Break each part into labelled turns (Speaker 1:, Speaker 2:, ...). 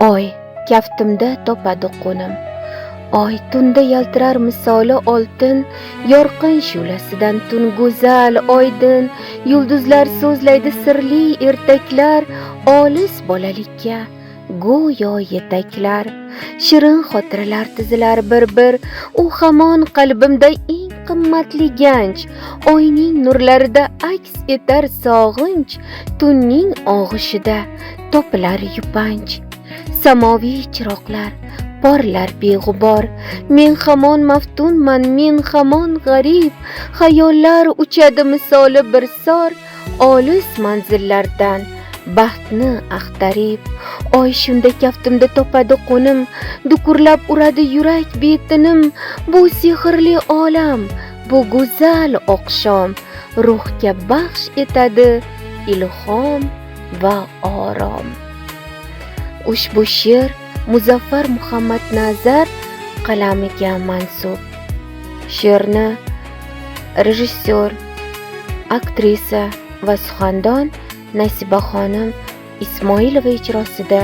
Speaker 1: Oy kaftimda topadi qo'nim. Oy tunda yaltirar misoli oltin, yorqin shu'lasidan tun go'zal oydin. Yulduzlar so'zlaydi sirli ertaklar, olis bolalikka go'yo yetaklar. Shirin xotiralar tizilar bir-bir, u hamon qalbimda eng qimmatli ganj. Oyning nurlarida aks etar sog'inch, tunning og'ushida topilar yupanch. Samoviy chiroqlar porlar beg'ubor, men hamon maftunman, men hamon g'arib. Xayollar uchadi misoli bir sor, olis manzillardan baxtni axtarib. Oy shunda kaftimda topadi qo'nim, dukurlab uradi yurak betinim. Bu sehrli olam, bu go'zal oqshom, ruhga baxsh etadi ilhom va orom. Ushbu she'r Muzaffar Muhammad Nazar qalamiga mansub. She'rni rejissyor, aktrisa va suxandon Nasibaxonim Ismoilova ijrosida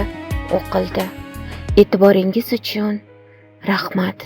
Speaker 1: o'qildi. E'tiboringiz uchun rahmat.